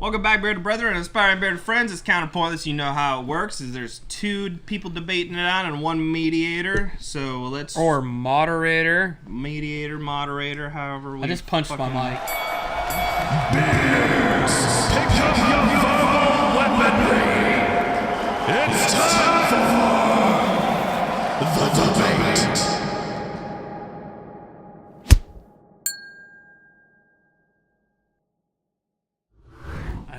Welcome back, Bearded Brethren and Aspiring Bearded Friends. It's Counterpointless. You know how it works. Is there's two people debating it out and one mediator. So let's... Or moderator. Mediator, moderator, however we... I just punched my mic. Bears, pick up your verbal weaponry. It's time for the debate.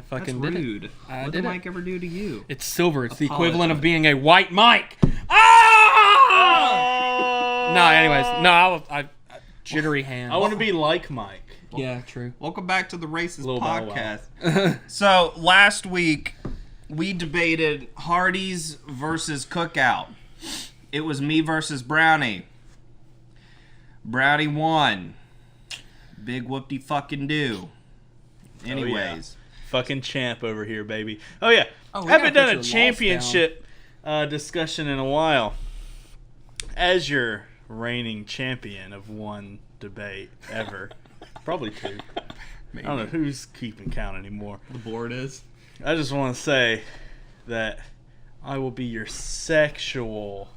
That's rude. What did Mike ever do to you? It's silver. It's the equivalent of being a white mic. Ah! No, anyways. No, I jittery hand. I want to be like Mike. Yeah, true. Welcome back to the Racist Podcast. So, last week, we debated Hardee's versus Cookout. It was me versus Brownie. Brownie won. Big whoop-de-fucking-do. Anyways. Fucking champ over here, baby. Oh, yeah. Oh, haven't done a championship discussion in a while. As your reigning champion of one debate ever. Probably two. Maybe. I don't know who's keeping count anymore. The board is. I just want to say that I will be your sexual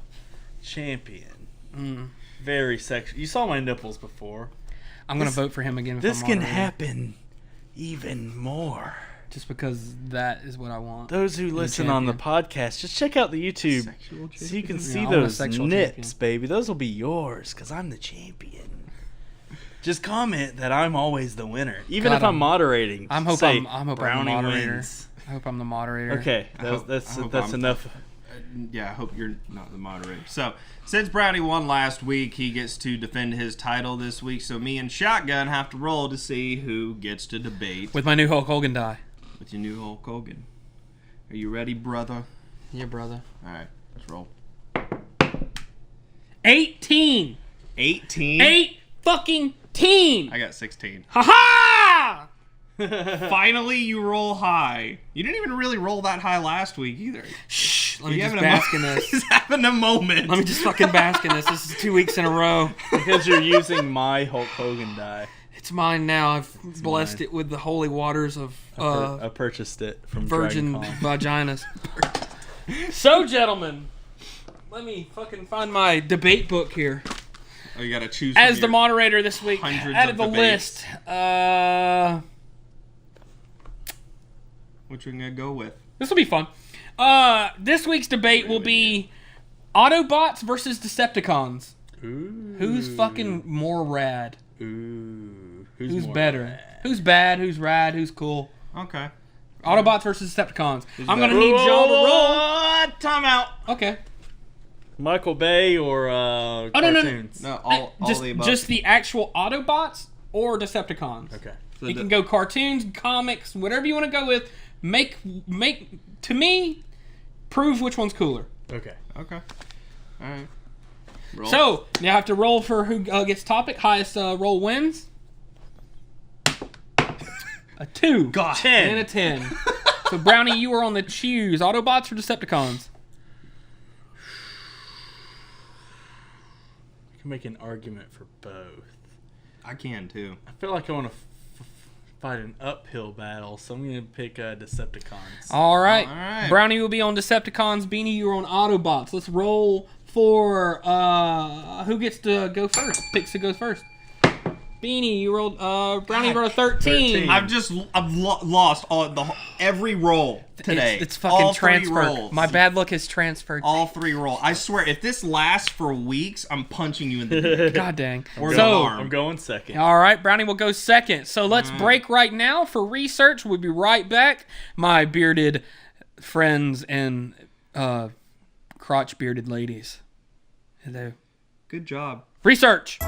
champion. Very sexual. You saw my nipples before. I'm going to vote for him again. This can happen even more. Just because that is what I want. Those who listen on the podcast, just check out the YouTube so you can see those nips, champion. Baby. Those will be yours because I'm the champion. Just comment that I'm always the winner, even if I'm moderating. I'm hoping I'm the moderator. Wins. I hope I'm the moderator. Okay, that's enough. Yeah, I hope you're not the moderator. So, since Brownie won last week, he gets to defend his title this week. So, me and Shotgun have to roll to see who gets to debate. With my new Hulk Hogan die. With your new Hulk Hogan. Are you ready, brother? Yeah, brother. All right, let's roll. 18. 18? 8 fucking teen. I got 16. Ha-ha! Finally, you roll high. You didn't even really roll that high last week either. Shh. Let me just bask in this. He's having a moment. Let me just fucking bask in this. This is 2 weeks in a row. Because you're using my Hulk Hogan die. It's mine now. I've blessed it with the holy waters of I purchased it from virgin vaginas. So, gentlemen, let me fucking find my debate book here. Oh, you gotta choose. As the moderator this week, out of the debates. list, What you gonna go with? this will be fun. This week's debate will be Autobots versus Decepticons. Ooh. Who's fucking more rad? Ooh. Who's better? Rad? Who's bad? Who's rad? Who's cool? Okay. Autobots versus Decepticons. I'm gonna need y'all to roll. Time out. Okay. Michael Bay or cartoons? No, all the above. Just the actual Autobots or Decepticons. Okay. So You can go cartoons, comics, whatever you want to go with. Make to me, prove which one's cooler. Okay. Okay. All right. Roll. So you have to roll for who gets topic. Highest roll wins. A 2. God. 10. And a 10. So Brownie, you are on the choose. Autobots or Decepticons? I can make an argument for both. I can too. I feel like I want to fight an uphill battle, so I'm going to pick Decepticons. All right. All right. Brownie will be on Decepticons. Beanie, you're on Autobots. Let's roll for who gets to go first. Picks who goes first. Beanie, you rolled. Brownie rolled a 13. I've lost every roll today. It's fucking all transferred. My bad luck has transferred. All 3 rolls. I swear, if this lasts for weeks, I'm punching you in the dick. God dang. I'm going second. All right, Brownie will go second. So let's break right now for research. We'll be right back. My bearded friends and crotch bearded ladies. Hello. Good job. Research.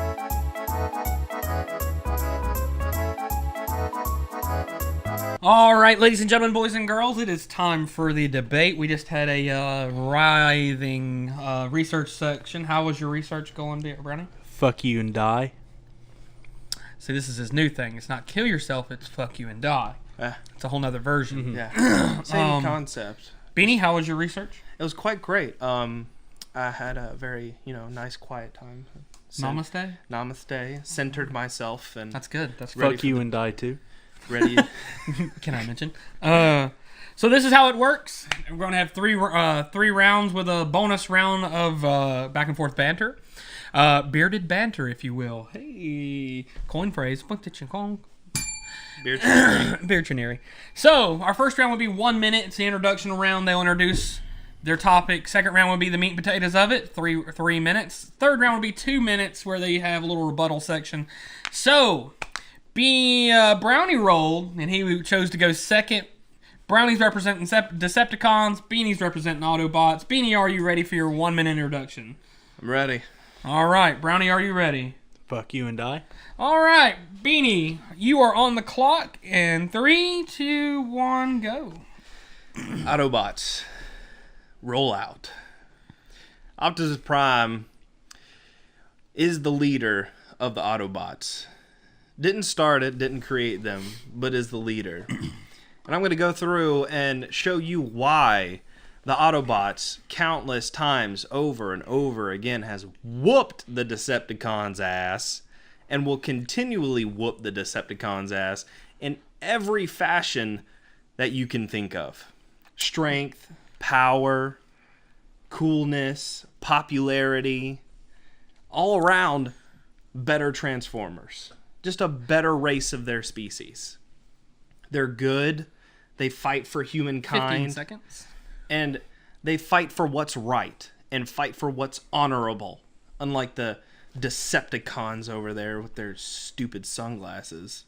All right, ladies and gentlemen, boys and girls, it is time for the debate. We just had a writhing research section. How was your research going, Brownie? Fuck you and die. See, this is his new thing. It's not kill yourself, it's fuck you and die. It's a whole nother version. Yeah. Same concept. Beanie, how was your research? It was quite great. I had a very, nice quiet time. Namaste? Namaste. Centered myself and That's good. That's Fuck you and die too. Ready? Can I mention? So this is how it works. We're going to have three rounds with a bonus round of back and forth banter. Bearded banter, if you will. Hey, coin phrase. Beardtionary. So our first round will be 1 minute. It's the introduction round. They'll introduce their topic. Second round will be the meat and potatoes of it. 3 minutes. Third round will be 2 minutes where they have a little rebuttal section. So Brownie rolled, and he chose to go second. Brownie's representing Decepticons. Beanie's representing Autobots. Beanie, are you ready for your 1 minute introduction? I'm ready. All right, Brownie, are you ready? Fuck you and I. All right, Beanie, you are on the clock. In 3, 2, 1, go. Autobots, roll out. Optimus Prime is the leader of the Autobots. Didn't start it, didn't create them, but is the leader. And I'm going to go through and show you why the Autobots countless times over and over again has whooped the Decepticons' ass and will continually whoop the Decepticons' ass in every fashion that you can think of. Strength, power, coolness, popularity, all around better Transformers. Just a better race of their species. They're good. They fight for humankind. 15 seconds. And they fight for what's right and fight for what's honorable. Unlike the Decepticons over there with their stupid sunglasses.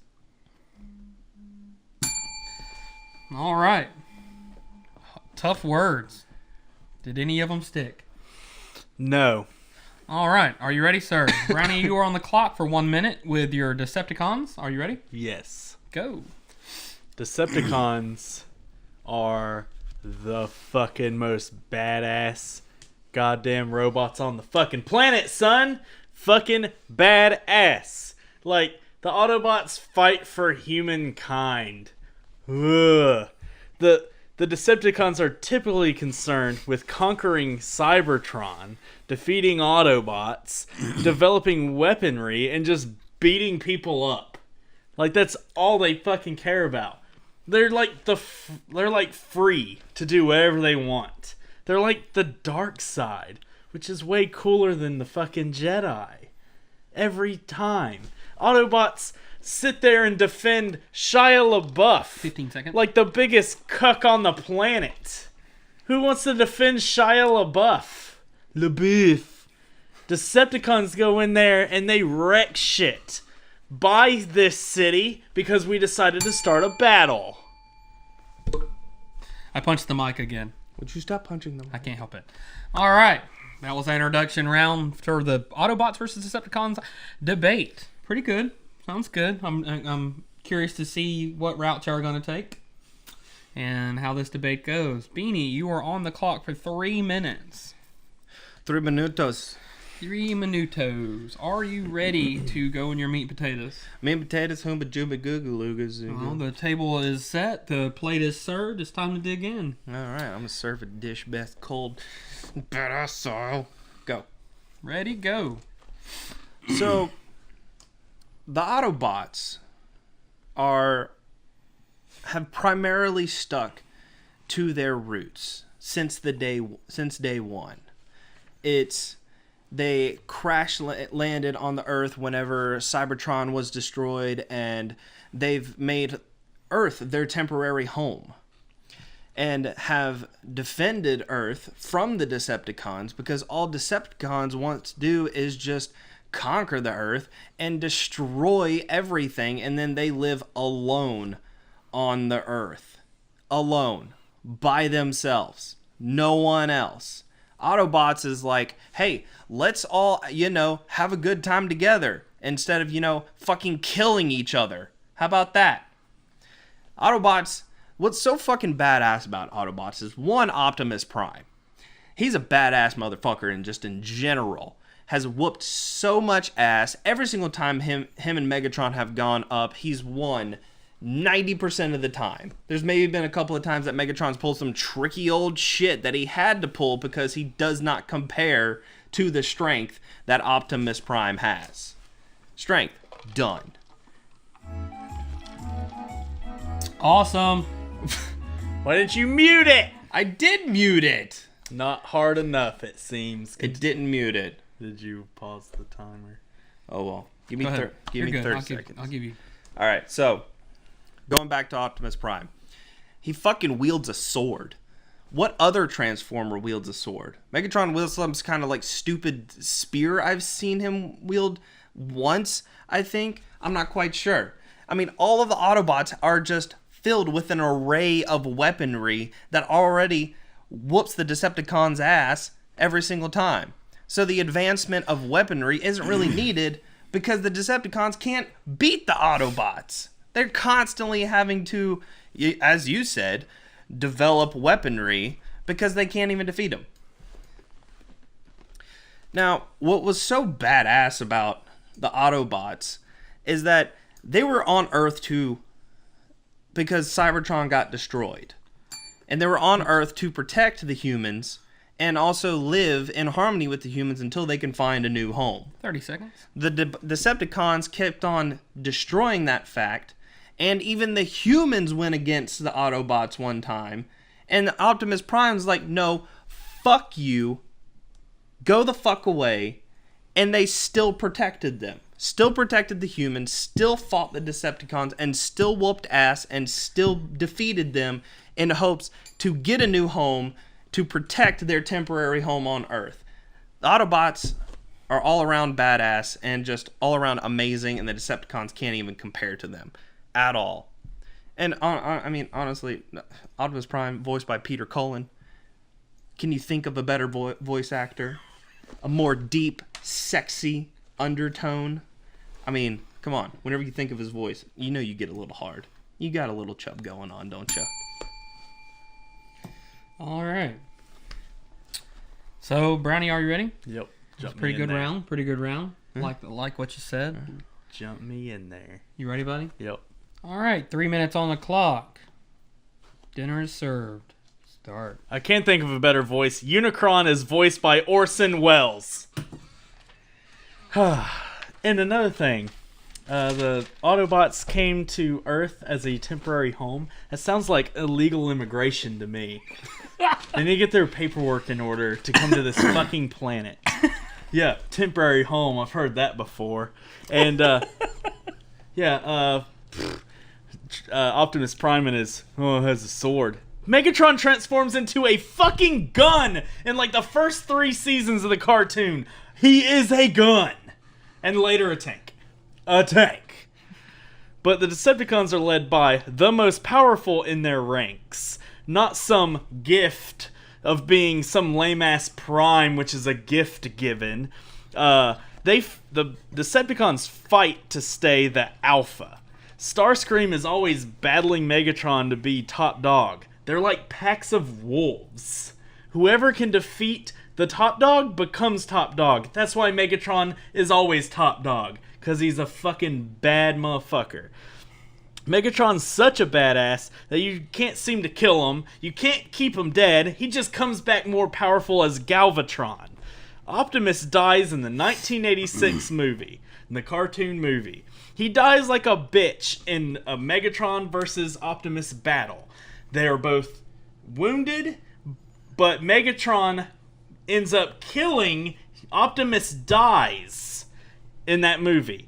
All right. Tough words. Did any of them stick? No. All right. Are you ready, sir? Brownie, you are on the clock for 1 minute with your Decepticons. Are you ready? Yes. Go. Decepticons are the fucking most badass goddamn robots on the fucking planet, son. Fucking badass. Like, the Autobots fight for humankind. Ugh. The Decepticons are typically concerned with conquering Cybertron, defeating Autobots, developing weaponry, and just beating people up. Like, that's all they fucking care about. They're like they're like free to do whatever they want. They're like the dark side, which is way cooler than the fucking Jedi. Every time. Autobots sit there and defend Shia LaBeouf. 15 seconds. Like the biggest cuck on the planet. Who wants to defend Shia LaBeouf? LaBeouf. Decepticons go in there and they wreck shit. Buy this city because we decided to start a battle. I punched the mic again. Would you stop punching them? I can't help it. All right. That was the introduction round for the Autobots versus Decepticons debate. Pretty good. Sounds good. I'm curious to see what route y'all are going to take and how this debate goes. Beanie, you are on the clock for 3 minutes. 3 minutos. 3 minutos. Are you ready to go in your meat and potatoes? Meat and potatoes, hoomba jooba googa loogas. Well, the table is set. The plate is served. It's time to dig in. Alright, I'm going to serve a dish best cold. Badass style. Go. Ready, go. So, the Autobots have primarily stuck to their roots since day one. They crash landed on the Earth whenever Cybertron was destroyed, and they've made Earth their temporary home and have defended Earth from the Decepticons, because all Decepticons want to do is just conquer the Earth and destroy everything, and then they live alone on the Earth. Alone. By themselves. No one else. Autobots is like, hey, let's all, have a good time together instead of, fucking killing each other. How about that? Autobots, what's so fucking badass about Autobots is, one, Optimus Prime. He's a badass motherfucker, and just in general has whooped so much ass. Every single time him and Megatron have gone up, he's won 90% of the time. There's maybe been a couple of times that Megatron's pulled some tricky old shit that he had to pull because he does not compare to the strength that Optimus Prime has. Strength, done. Awesome. Why didn't you mute it? I did mute it. Not hard enough, it seems. It didn't mute it. Did you pause the timer? Oh well. Give me Go ahead. give me You're good. 30 I'll seconds. I'll give you. All right. So, going back to Optimus Prime, he fucking wields a sword. What other Transformer wields a sword? Megatron wields some kind of like stupid spear. I've seen him wield once, I think. I'm not quite sure. I mean, all of the Autobots are just filled with an array of weaponry that already whoops the Decepticons' ass every single time. So the advancement of weaponry isn't really needed because the Decepticons can't beat the Autobots. They're constantly having to, as you said, develop weaponry because they can't even defeat them. Now, what was so badass about the Autobots is that they were on Earth because Cybertron got destroyed. And they were on Earth to protect the humans and also live in harmony with the humans until they can find a new home. 30 seconds. The Decepticons kept on destroying that fact, and even the humans went against the Autobots one time, and Optimus Prime's like, no, fuck you, go the fuck away, and they still protected them. Still protected the humans, still fought the Decepticons, and still whooped ass, and still defeated them in hopes to get a new home to protect their temporary home on Earth. The Autobots are all around badass and just all around amazing, and the Decepticons can't even compare to them at all. And I mean, honestly, Optimus Prime, voiced by Peter Cullen. Can you think of a better voice actor? A more deep, sexy undertone? I mean, come on. Whenever you think of his voice, you know you get a little hard. You got a little chub going on, don't you? All right. So, Brownie, are you ready? Yep. It's a pretty good round. Pretty good round. Like what you said. Jump me in there. You ready, buddy? Yep. All right. 3 minutes on the clock. Dinner is served. Start. I can't think of a better voice. Unicron is voiced by Orson Welles. And another thing, the Autobots came to Earth as a temporary home. That sounds like illegal immigration to me. They need to get their paperwork in order to come to this fucking planet. Yeah, temporary home. I've heard that before. And, Optimus Prime has a sword. Megatron transforms into a fucking gun in like the first 3 seasons of the cartoon. He is a gun. And later a tank. A tank. But the Decepticons are led by the most powerful in their ranks. Not some gift of being some lame-ass Prime, which is a gift given. The Decepticons fight to stay the alpha. Starscream is always battling Megatron to be top dog. They're like packs of wolves. Whoever can defeat the top dog becomes top dog. That's why Megatron is always top dog. Because he's a fucking bad motherfucker. Megatron's such a badass that you can't seem to kill him. You can't keep him dead. He just comes back more powerful as Galvatron. Optimus dies in the 1986 movie. In the cartoon movie. He dies like a bitch in a Megatron versus Optimus battle. They are both wounded, but Megatron ends up killing. Optimus dies in that movie.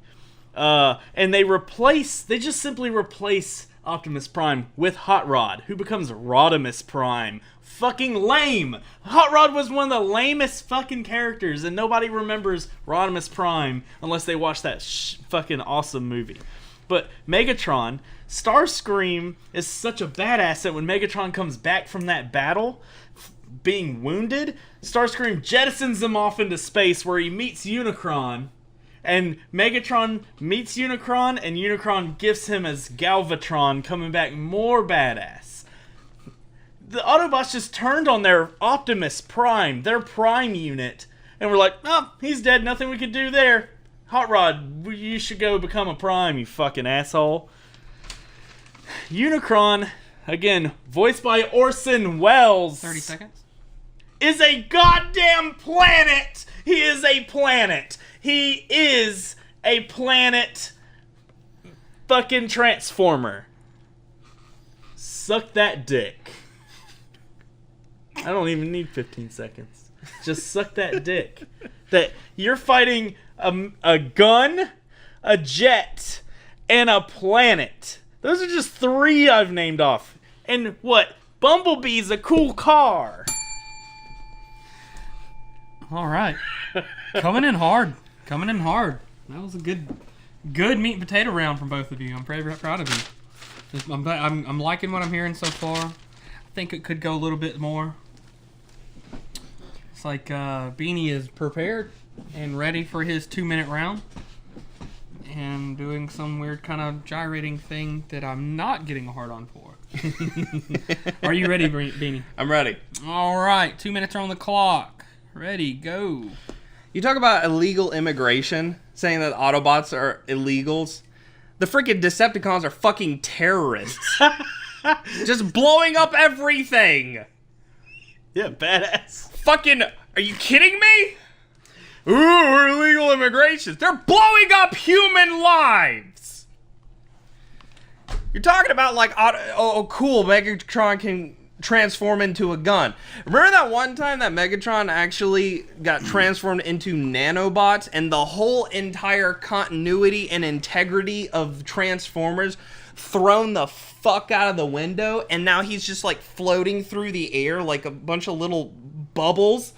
And they just simply replace Optimus Prime with Hot Rod, who becomes Rodimus Prime. Fucking lame! Hot Rod was one of the lamest fucking characters, and nobody remembers Rodimus Prime unless they watch that fucking awesome movie. But Megatron, Starscream is such a badass that when Megatron comes back from that battle, being wounded, Starscream jettisons him off into space where he meets Unicron. And Megatron meets Unicron, and Unicron gifts him as Galvatron, coming back more badass. The Autobots just turned on their Optimus Prime, their Prime unit, and were like, oh, he's dead, nothing we can do there. Hot Rod, you should go become a Prime, you fucking asshole. Unicron, again, voiced by Orson Welles. 30 seconds. Is a goddamn planet! He is a planet! He is a planet fucking transformer. suck that dick. I don't even need 15 seconds. Just suck that dick. That you're fighting a gun, a jet, and a planet. Those are just 3 I've named off. And what? Bumblebee's a cool car. All right. Coming in hard. That was a good meat and potato round from both of you. I'm very proud of you. I'm liking what I'm hearing so far. I think it could go a little bit more. It's like Beanie is prepared and ready for his 2-minute round. And doing some weird kind of gyrating thing that I'm not getting a hard on for. Are you ready, Beanie? I'm ready. All right. 2 minutes are on the clock. Ready, go. You talk about illegal immigration, saying that Autobots are illegals. The freaking Decepticons are fucking terrorists. Just blowing up everything. Yeah, badass. Fucking, are you kidding me? Ooh, we're illegal immigration. They're blowing up human lives. You're talking about like, oh cool, Megatron can transform into a gun. Remember that one time that Megatron actually got transformed into nanobots and the whole entire continuity and integrity of Transformers thrown the fuck out of the window, and now he's just like floating through the air like a bunch of little bubbles,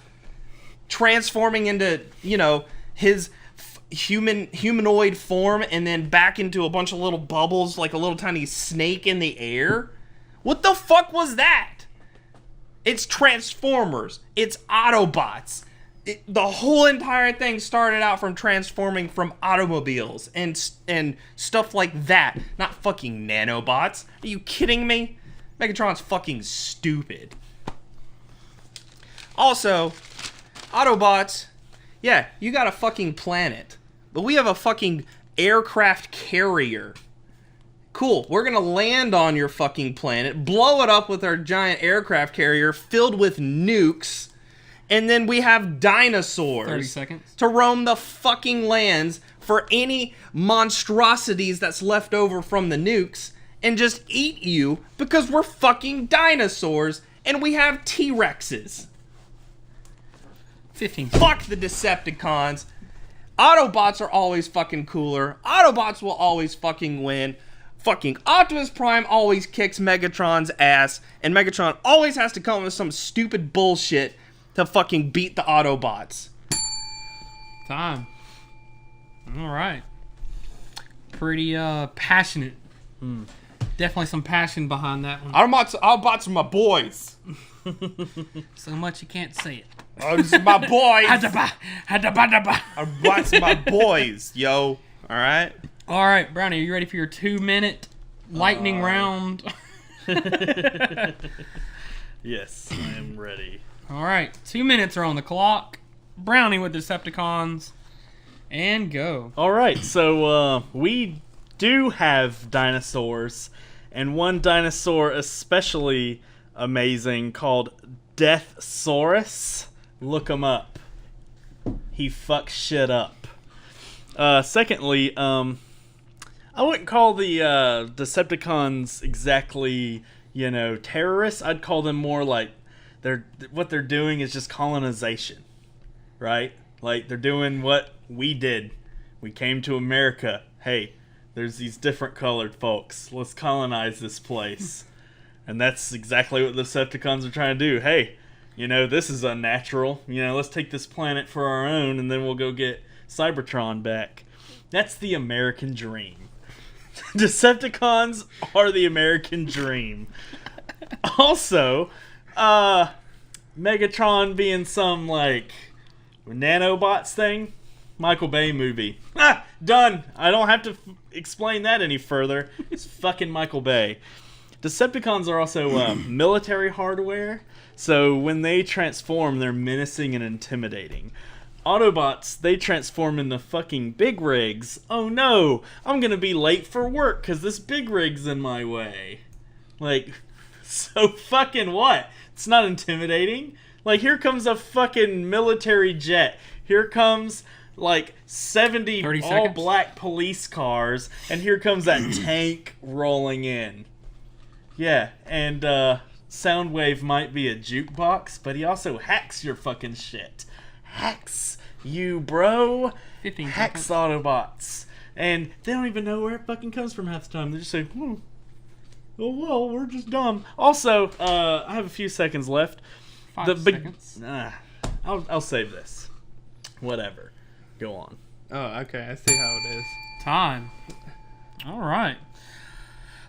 transforming into, you know, his humanoid form and then back into a bunch of little bubbles like a little tiny snake in the air? What the fuck was that? It's Transformers. It's Autobots. The whole entire thing started out from transforming from automobiles and stuff like that. Not fucking nanobots. Are you kidding me? Megatron's fucking stupid. Also, Autobots, yeah, you got a fucking planet. But we have a fucking aircraft carrier. Cool, we're gonna land on your fucking planet, blow it up with our giant aircraft carrier filled with nukes, and then we have dinosaurs 30 seconds to roam the fucking lands for any monstrosities that's left over from the nukes and just eat you because we're fucking dinosaurs and we have T-Rexes. 15. Fuck the Decepticons. Autobots are always fucking cooler. Autobots will always fucking win. Fucking Optimus Prime always kicks Megatron's ass, and Megatron always has to come up with some stupid bullshit to fucking beat the Autobots. Time. All right. Pretty passionate. Definitely some passion behind that one. Autobots are my boys. So much you can't say it. Those are my boys. Autobots Autobots are my boys, yo. All right. All right, Brownie, are you ready for your 2-minute lightning round? Yes, I am ready. All right, 2 minutes are on the clock. Brownie with Decepticons, and go. All right, so we do have dinosaurs, and one dinosaur especially amazing called Deathsaurus. Look him up. He fucks shit up. Secondly, I wouldn't call the Decepticons exactly, you know, terrorists. I'd call them more like what they're doing is just colonization, right? Like they're doing what we did. We came to America. Hey, there's these different colored folks. Let's colonize this place. And that's exactly what the Decepticons are trying to do. Hey, you know, this is unnatural. You know, let's take this planet for our own and then we'll go get Cybertron back. That's the American dream. Decepticons are the American dream. Also, Megatron being some, like, nanobots thing. Michael Bay movie. Done. I don't have to explain that any further. It's fucking Michael Bay. Decepticons are also military hardware, so when they transform, they're menacing and intimidating. Autobots, they transform into fucking big rigs. Oh no, I'm gonna be late for work because this big rig's in my way. Like, so fucking what? It's not intimidating. Like, here comes a fucking military jet. Here comes, like, 70 all-black police cars, and here comes that tank rolling in. Yeah, and Soundwave might be a jukebox, but he also hacks your fucking shit. Hacks you, bro. 15 Hacks Autobots. And they don't even know where it fucking comes from half the time. They just say, oh well, we're just dumb. Also, I have a few seconds left. 5 seconds. I'll save this. Whatever. Go on. Oh, okay. I see how it is. Time. All right.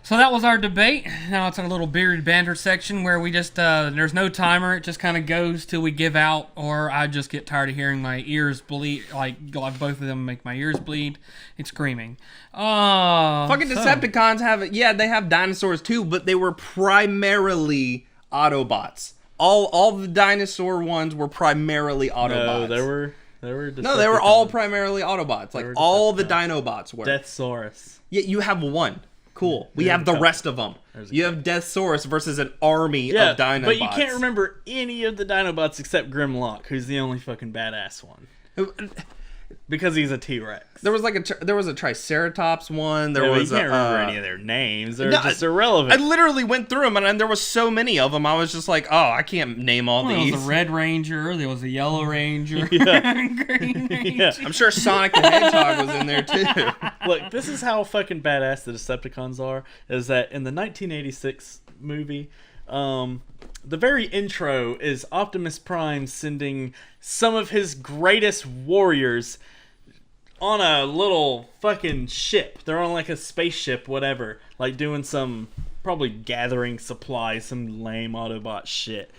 So that was our debate. Now it's our little bearded banter section where we just, there's no timer. It just kind of goes till we give out, or I just get tired of hearing my ears bleed. Like both of them make my ears bleed. It's screaming. Fucking Decepticons have it. Yeah, they have dinosaurs too, but they were primarily Autobots. All the dinosaur ones were primarily Autobots. No, there were No, they were all primarily Autobots. Like all the Dinobots were. Deathsaurus. Yeah, you have one. Cool. We have the rest of them. You have Deathsaurus versus an army of Dinobots. But you can't remember any of the Dinobots except Grimlock, who's the only fucking badass one. Because he's a T-Rex. There was a Triceratops one. You can't remember any of their names. They're just irrelevant. I literally went through them, and there was so many of them. I was just like, oh, I can't name all these. There was a Red Ranger. There was a Yellow Ranger. Green Ranger. Yeah. I'm sure Sonic the Hedgehog was in there too. Look, this is how fucking badass the Decepticons are. Is that in the 1986 movie, the very intro is Optimus Prime sending some of his greatest warriors on a little fucking ship. They're on like a spaceship, whatever. Like doing some, probably gathering supplies, some lame Autobot shit.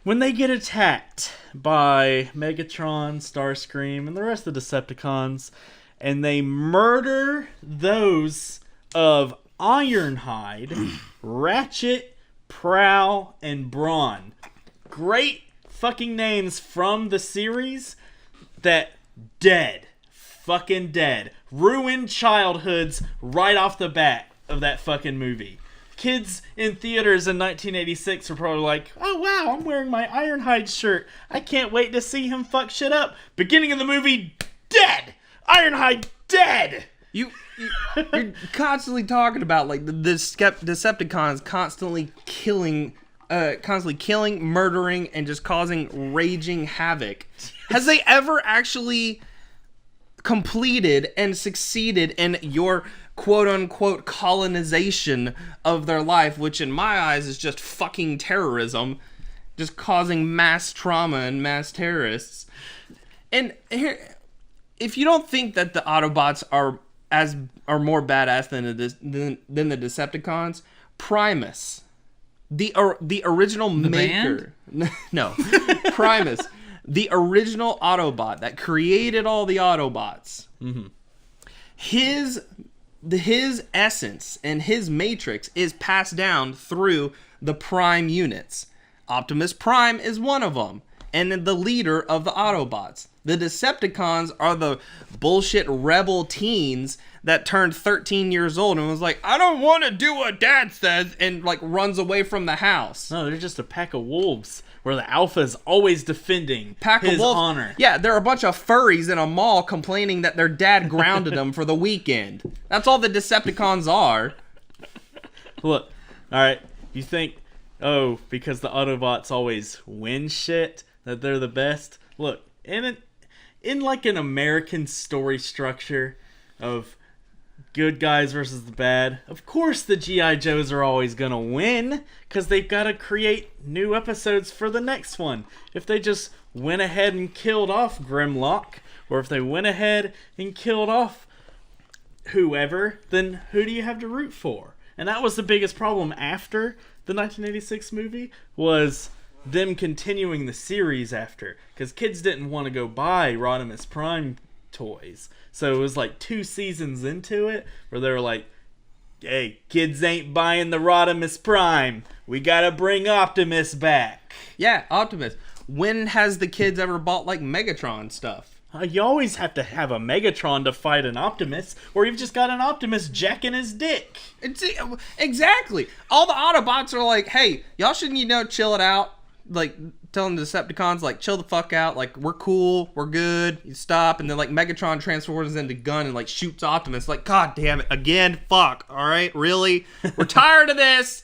When they get attacked by Megatron, Starscream, and the rest of the Decepticons, and they murder those of Ironhide, Ratchet, Prowl, and Brawn. Great fucking names from the series that dead. Fucking dead. Ruined childhoods right off the bat of that fucking movie. Kids in theaters in 1986 were probably like, oh wow, I'm wearing my Ironhide shirt. I can't wait to see him fuck shit up. Beginning of the movie, dead! Ironhide dead! You're constantly talking about like the Decepticons constantly killing, murdering, and just causing raging havoc. Has they ever actually completed and succeeded in your quote-unquote colonization of their life, which in my eyes is just fucking terrorism, just causing mass trauma and mass terrorists? And here, if you don't think that the Autobots are more badass than the Decepticons, Primus, the original maker, no, Primus, the original Autobot that created all the Autobots, his essence and his matrix is passed down through the Prime units. Optimus Prime is one of them, and the leader of the Autobots. The Decepticons are the bullshit rebel teens that turned 13 years old and was like, I don't want to do what Dad says, and like runs away from the house. No, they're just a pack of wolves where the alpha is always defending his honor. Yeah, they're a bunch of furries in a mall complaining that their dad grounded them for the weekend. That's all the Decepticons are. Look, alright, you think, because the Autobots always win shit, that they're the best? Look, in like an American story structure of good guys versus the bad, of course the G.I. Joes are always gonna win, because they've got to create new episodes for the next one. If they just went ahead and killed off Grimlock, or if they went ahead and killed off whoever, then who do you have to root for? And that was the biggest problem after the 1986 movie, was them continuing the series after, because kids didn't want to go buy Rodimus Prime toys. So it was like 2 seasons into it where they were like, hey, kids ain't buying the Rodimus Prime. We gotta bring Optimus back. Yeah, Optimus. When has the kids ever bought like Megatron stuff? You always have to have a Megatron to fight an Optimus, or you've just got an Optimus jacking his dick. Exactly. All the Autobots are like, hey, y'all shouldn't, chill it out. Like, telling the Decepticons, like, chill the fuck out. Like, we're cool. We're good. You stop. And then, like, Megatron transforms into gun and, like, shoots Optimus. Like, God damn it. Again? Fuck. All right? Really? We're tired of this.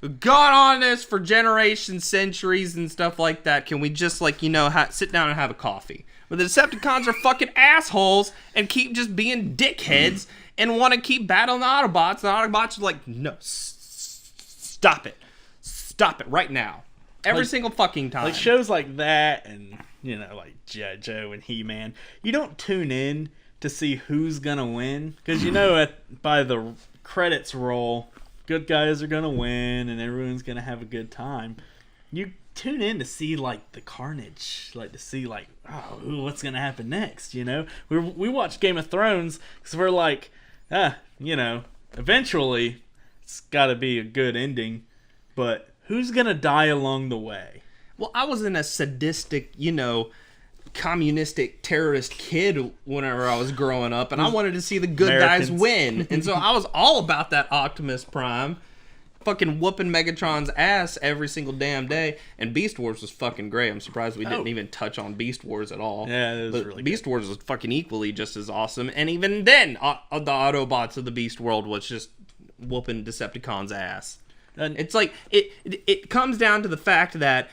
gone on this for generations, centuries, and stuff like that. Can we just, like, you know, sit down and have a coffee? But the Decepticons are fucking assholes and keep just being dickheads and want to keep battling the Autobots. The Autobots are like, no, stop it. Stop it right now. Every single fucking time. Like shows like that and, you know, like G.I. Joe and He-Man, you don't tune in to see who's gonna win. Because you know by the credits roll, good guys are gonna win and everyone's gonna have a good time. You tune in to see, like, the carnage. Like, to see, like, oh, what's gonna happen next, you know? We watch Game of Thrones because we're like, you know, eventually it's gotta be a good ending. But who's gonna die along the way? Well, I wasn't a sadistic, you know, communistic terrorist kid whenever I was growing up, and I wanted to see the good Americans. guys win. And so I was all about that Optimus Prime, fucking whooping Megatron's ass every single damn day. And Beast Wars was fucking great. I'm surprised we didn't even touch on Beast Wars at all. Yeah, it was but really Beast good. Wars was fucking equally just as awesome. And even then, the Autobots of the Beast world was just whooping Decepticons' ass. And It's like it comes down to the fact that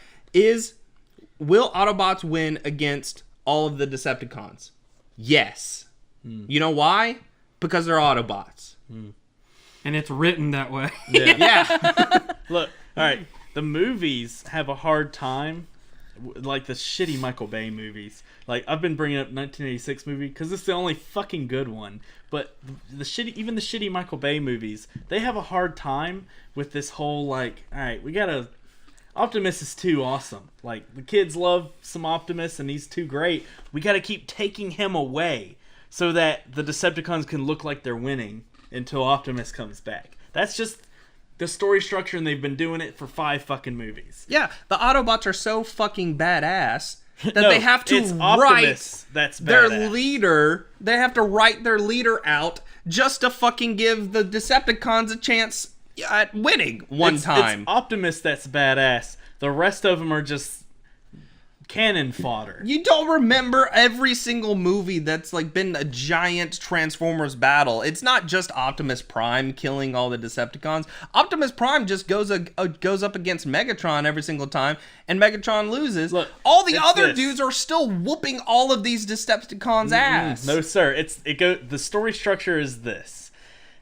will Autobots win against all of the Decepticons? Yes. You know why? Because they're Autobots. And it's written that way. Yeah. Look, all right, the movies have a hard time, like the shitty Michael Bay movies. Like, I've been bringing up 1986 movie because it's the only fucking good one. But even the shitty Michael Bay movies, they have a hard time with this whole, like, all right, Optimus is too awesome. Like, the kids love some Optimus and he's too great. We gotta keep taking him away so that the Decepticons can look like they're winning until Optimus comes back. That's just the story structure, and they've been doing it for 5 fucking movies. Yeah, the Autobots are so fucking badass that No, they have to it's write Optimus that's their badass. leader. They have to write their leader out just to fucking give the Decepticons a chance at winning one time. It's Optimus that's badass. The rest of them are just cannon fodder. You don't remember every single movie that's like been a giant Transformers battle. It's not just Optimus Prime killing all the Decepticons. Optimus Prime just goes up against Megatron every single time, and Megatron loses. Look, all the it's other this. dudes are still whooping all of these Decepticons' ass. No, sir. The story structure is this.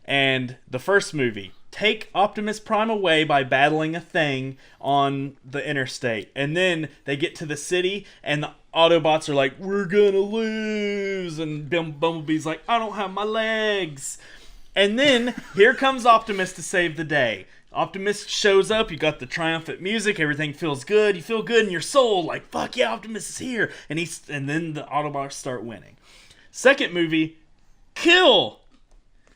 And the first movie, take Optimus Prime away by battling a thing on the interstate. And then they get to the city, and the Autobots are like, we're gonna lose. And Bumblebee's like, I don't have my legs. And then here comes Optimus to save the day. Optimus shows up, you got the triumphant music, everything feels good, you feel good in your soul, like, fuck yeah, Optimus is here. And then the Autobots start winning. Second movie, kill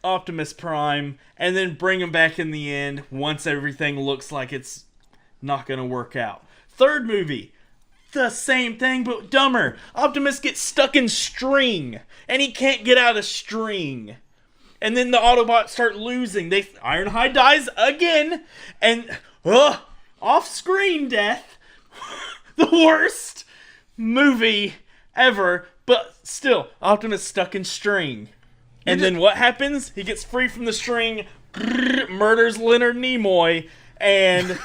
Optimus Prime, and then bring him back in the end once everything looks like it's not gonna work out. Third movie, the same thing but dumber. Optimus gets stuck in string, and he can't get out of string. And then the Autobots start losing. Ironhide dies again, and off-screen death. The worst movie ever, but still, Optimus stuck in string. And then what happens? He gets free from the string, murders Leonard Nimoy, and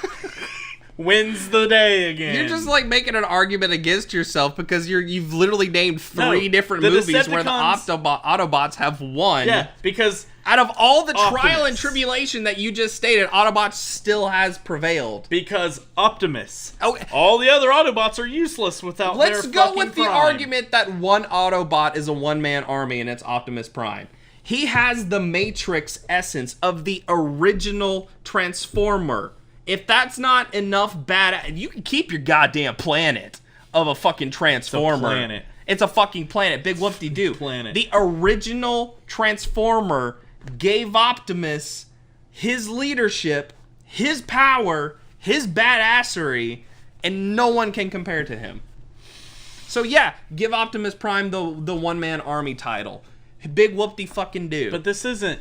wins the day again. You're just like making an argument against yourself because you've literally named 3 different the movies where the Decepticons- Autobots have won. Yeah, because Out of all the trial Optimus. and tribulation that you just stated, Autobots still has prevailed. Optimus. Okay. All the other Autobots are useless without Let's their go fucking with the prime. argument that one Autobot is a one-man army and it's Optimus Prime. He has the Matrix essence of the original Transformer. If that's not enough you can keep your goddamn planet of a fucking Transformer. planet. It's a fucking planet. Big whoop-de-doo. Planet. The original Transformer gave Optimus his leadership, his power, his badassery, and no one can compare to him. So yeah, give Optimus Prime the one-man army title. Big whoop-de-fucking-do. But this isn't...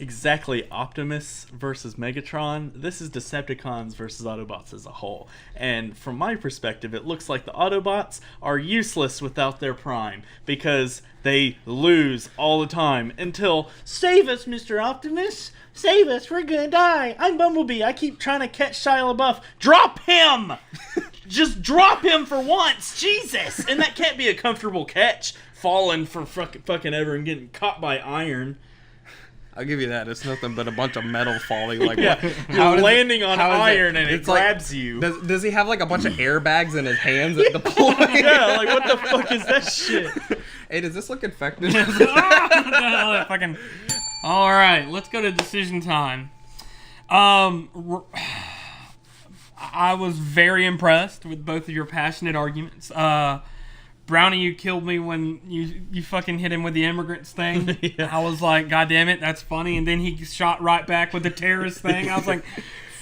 exactly Optimus versus Megatron. This is Decepticons versus Autobots as a whole. And from my perspective, it looks like the Autobots are useless without their prime because they lose all the time until, save us, Mr. Optimus! Save us, we're gonna die! I'm Bumblebee, I keep trying to catch Shia LaBeouf. Drop him! Just drop him for once! Jesus! And that can't be a comfortable catch, falling for fucking ever and getting caught by iron. I'll give you that. It's nothing but a bunch of metal falling. Like, Yeah, you're landing on iron and it grabs you. Does he have like a bunch of airbags in his hands at the point? Yeah, like what the fuck is that shit? Hey, does this look infected? Fucking. All right, let's go to decision time. I was very impressed with both of your passionate arguments. Brownie, you killed me when you fucking hit him with the immigrants thing. Yeah. I was like, God damn it, that's funny. And then he shot right back with the terrorist thing. I was like,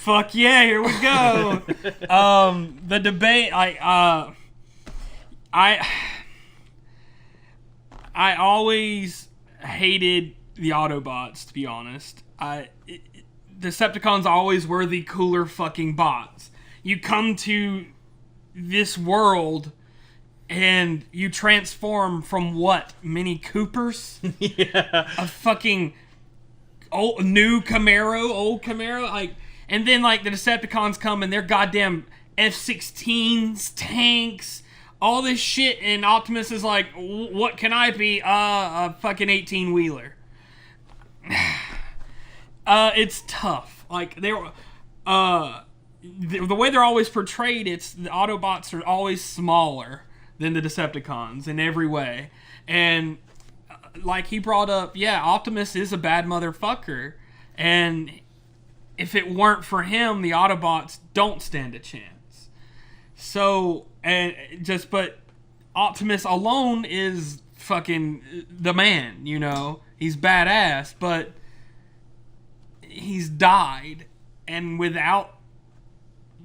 fuck yeah, here we go. The debate, I always hated the Autobots, to be honest. Decepticons always were the cooler fucking bots. You come to this world and you transform from what? Mini Coopers? Yeah. A fucking old Camaro, like, and then like the Decepticons come and they're goddamn F-16s, tanks, all this shit, and Optimus is like, what can I be? A fucking 18-wheeler. It's tough. Like, they're the way they're always portrayed, it's the Autobots are always smaller than the Decepticons in every way. And like he brought up, yeah, Optimus is a bad motherfucker, and if it weren't for him, the Autobots don't stand a chance. So, but Optimus alone is fucking the man, you know? He's badass, but he's died, and without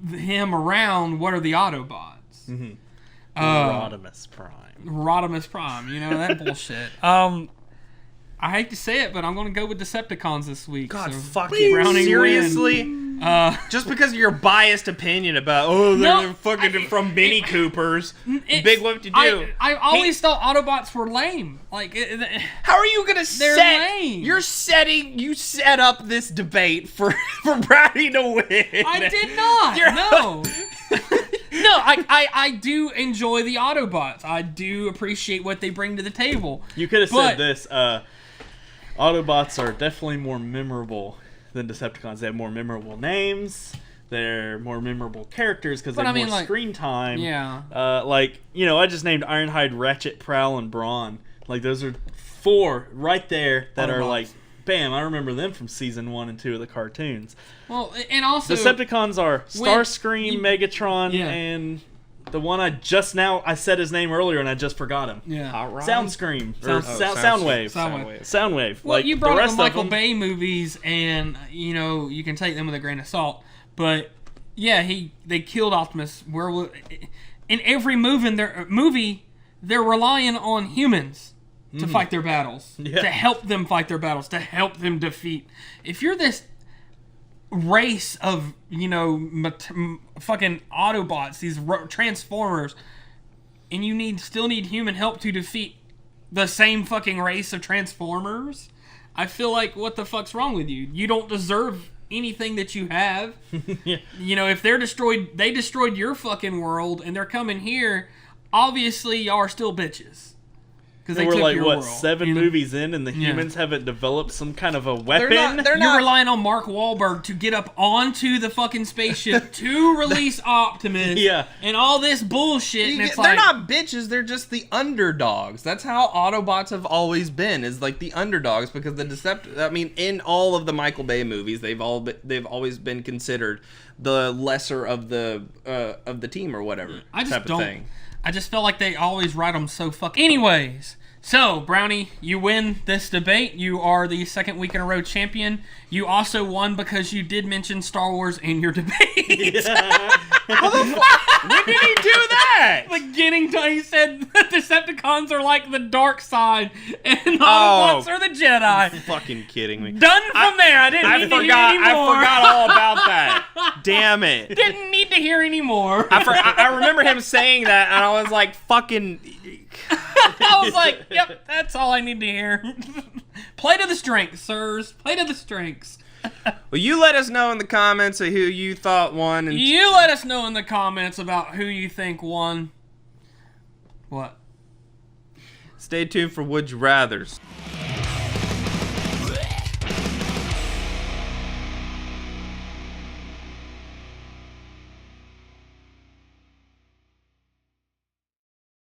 him around, what are the Autobots? Mm-hmm. Rodimus Prime. You know, that bullshit. I hate to say it, but I'm going to go with Decepticons this week. God, so fucking Browning seriously? win. Just because of your biased opinion about, they're fucking from Beanie Coopers. Big whoop to do. I always thought Autobots were lame. Like, how are you gonna they're lame. You set up this debate for Brownie to win. I did not. No. No, I do enjoy the Autobots. I do appreciate what they bring to the table. You could have said this. Autobots are definitely more memorable than Decepticons. They have more memorable names. They're more memorable characters because they have more screen time. Yeah. I just named Ironhide, Ratchet, Prowl, and Brawn. Like, those are 4 right there that Autobots. are like, bam, I remember them from season 1 and 2 of the cartoons. Well, and also Decepticons are Starscream, Megatron, and the one I said his name earlier and I just forgot him. Yeah. Soundscream. Soundwave. Well, like, you brought the up rest the Michael of them, Bay movies, and you can take them with a grain of salt. But yeah, they killed Optimus. In every movie, they're relying on humans to fight their battles, to help them fight their battles, to help them defeat. If you're this race of fucking Autobots, these Transformers, and you still need human help to defeat the same fucking race of Transformers, I feel like, what the fuck's wrong with you? You don't deserve anything that you have. Yeah. You know, if they destroyed your fucking world, and they're coming here, obviously y'all are still bitches. Because we're like, what, 7 movies in, and the humans haven't developed some kind of a weapon? You're relying on Mark Wahlberg to get up onto the fucking spaceship to release Optimus, and all this bullshit. And they're not bitches. They're just the underdogs. That's how Autobots have always been. Is like the underdogs, because in all of the Michael Bay movies, they've always been considered the lesser of the team or whatever. I just felt like they always write them so fuck. Anyways, So, Brownie, you win this debate. You are the second week in a row champion. You also won because you did mention Star Wars in your debate. When did he do that? Beginning to, he said the Decepticons are like the dark side and Autobots are the Jedi. Fucking kidding me. Done from there. I didn't need to hear anymore. I forgot all about that. Damn it. Didn't need to hear anymore. I remember him saying that, and I was like, fucking... I was like, yep, that's all I need to hear. Play to the strengths, sirs. Play to the strengths. Well, you let us know in the comments of who you thought won. And You let us know in the comments about who you think won. What? stay tuned for Would You Rathers.